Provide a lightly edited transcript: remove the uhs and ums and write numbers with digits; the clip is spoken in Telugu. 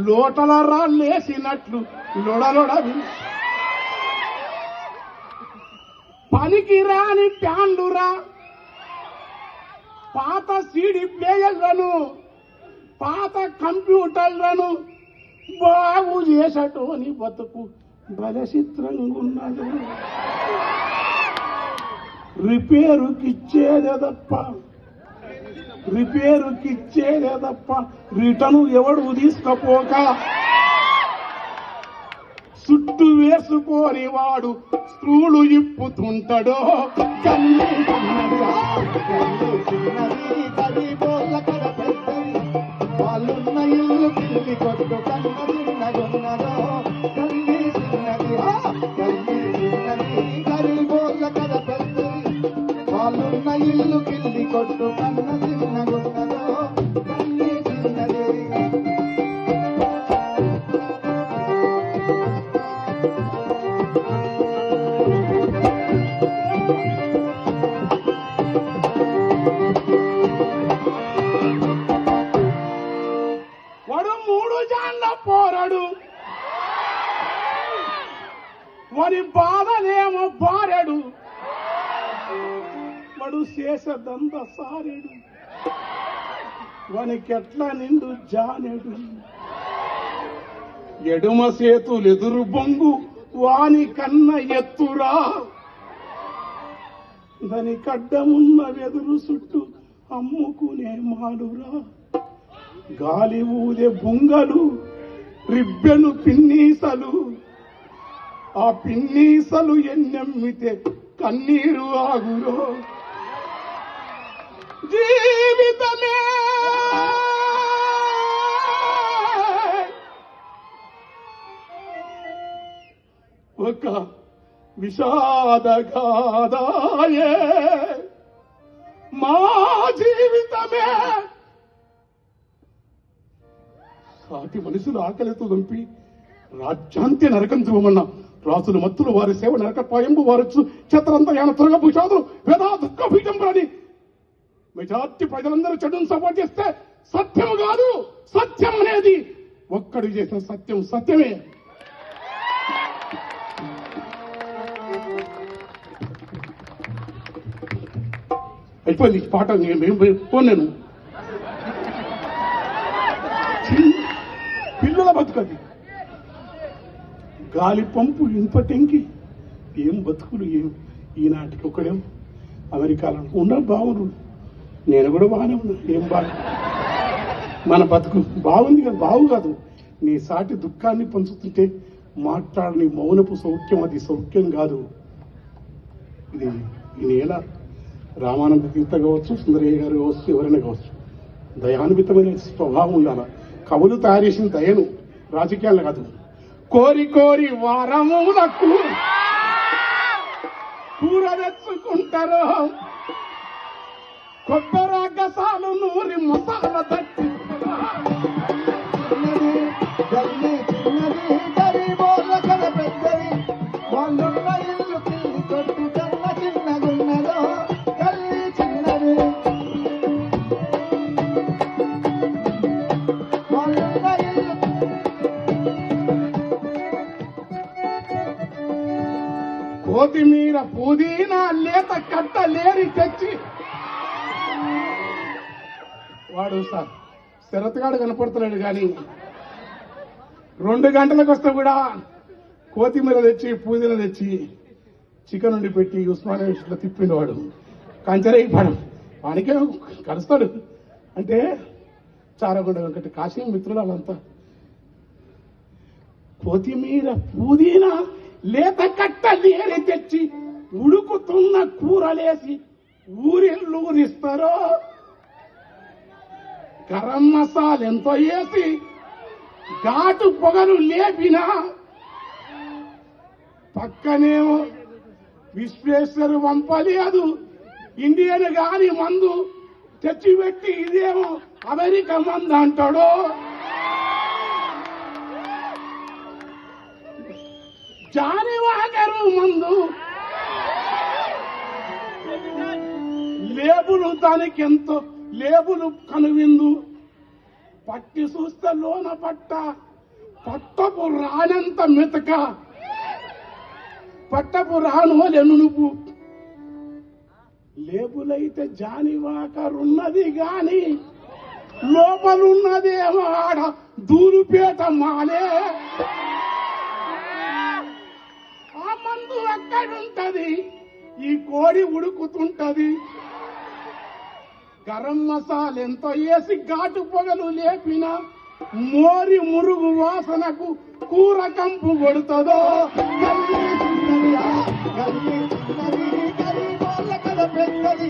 లోటల రాళ్ళేసినట్లు లొడలొడ పనికి రాని ప్యాన్లురా, పాత సీడీ ప్లేయర్లను, పాత కంప్యూటర్లను బాగు చేసటోని బతుకు బలచిత్రంగా ఉన్నది. రిపేరుకిచ్చేదే తప్ప రిటర్ను ఎవడు తీసుకపోక చుట్టు వేసుకొని వాడు స్క్రూలు ఇప్పుతుంటాడో. వాళ్ళున్న ఇల్లు పిల్లి కొట్టు కన్న చిన్నగున్నదో, కల్లి చిన్నది గరీబోళ్ళ కథ పెద్దది. వాళ్ళున్న ఇల్లు పిల్లి కొట్టు కన్న చిన్నగున్నదో, కల్లి చిన్నది. పోరాడు వారి బాధనేమో బారెడు, వాడు శేషదంత సారెడు, వానికెట్లా నిండు జానెడు. ఎడుమ సేతులెదురు బొంగు వాని కన్న ఎత్తురా, దాని కడ్డమున్న వెదురు చుట్టూ అమ్ముకునే మాడురా. గాలి ఊదే బుంగలు, రిబ్బెను పిన్నీసలు, ఆ పిన్నీసలు ఎన్నెమ్మితే కన్నీరు ఆగురో. జీవితమే ఒక విషాదగాదాయే, మా జీవితమే సాటి మనుషులు ఆకలితో దంపి రాజ్యాంత్య నరకం చూమన్న రాసులు మత్తులు వారి సేవ నరక పాయంబు వారచ్చు ఛత్రంత యాన త్వరగా భూషాదులు వేదా దుఃఖ భీజం రాని. మెజార్టీ ప్రజలందరూ చెడును సపోర్ట్ చేస్తే సత్యం కాదు, సత్యం అనేది ఒక్కడు చేసిన సత్యం సత్యమే. అయిపోయింది పాట. నేను పిల్లల బతుకది, గాలి పంపు ఇంప టెంకి ఏం బతుకులు. ఏం ఈనాటికి ఒకడేం అమెరికాలో ఉన్న బాగుండు, నేను కూడా బాగానే ఉన్నా. ఏం బాగా మన బతుకు బాగుంది కదా, బాగు కాదు. నీ సాటి దుఃఖాన్ని పంచుతుంటే మాట్లాడని మౌనపు సౌఖ్యం, అది సౌఖ్యం కాదు. ఇది ఈ నేల రామానంద తీర్థ కావచ్చు, సుందరయ్య గారు కావచ్చు, ఎవరైనా కావచ్చు, దయాన్వితమైన స్వభావం ఉండాలి. కవులు తయారు చేసిన దయను, రాజకీయాలు కాదు. కోరి కోరి వారములకు కూర తెచ్చుకుంటారు, కొబ్బరి గసాలు నూరి మసాల తట్టి. గరీబోళ్ళ కథ పెద్దది. వాళ్ళున్న ఇల్లు పిల్లి కొట్టు కన్న చిన్నగున్నదో, కల్లి చిన్నది. వాళ్ళున్న ఇల్లు కొత్తిమీర పుదీనా లేత కట్ట లేరి తెచ్చి వాడు సార్ శరత్గాడు కనపడుతున్నాడు కానీ 2 గంటలకు వస్తే కూడా కొత్తిమీర తెచ్చి పుదీనా తెచ్చి చికెన్ వండి పెట్టి ఉస్మానియా యూనివర్సిటీలో తిప్పిండు వాడు. కంచరైపడం వానికే కలుస్తాడు అంటే చారగొండ వెంకట కాశీ మిత్రులు వాళ్ళంతా. కొత్తిమీర పుదీనా లేత కట్ట లేరి తెచ్చి ఉడుకుతున్న కూరలేసి ఊరిస్తారు. గరం మసాలా ఎంతో వేసి ఘాటు పొగలు లేపినా పక్కనేమో విశ్వేశ్వరు వంపలేదు ఇండియన్ గాని మందు తెచ్చిపెట్టి ఇదేమో అమెరికా మందు అంటాడు. జాని వాగరు మందు లేబులు దానికి ఎంతో లేబులు కనువిందు పట్టి చూస్తే లోన పట్టపు రానంత మెతక పట్టపు రానోలెను నువ్వు లేబులైతే జానివాకరున్నది గాని లోపలున్నదేమో ఆడ దూరుపేట మాలే. ఆ మందు అక్కడుంటది, ఈ కోడి ఉడుకుతుంటది. గరం మసాలా ఎంతో వేసి ఘాటు పొగలు లేపిన మోరి మురుగు వాసనకు కూర కంపు కొడుతుందో. గల్లీ చిన్నది, గల్లీ చిన్నది, గరీబోళ్ళ కథ పెద్దది.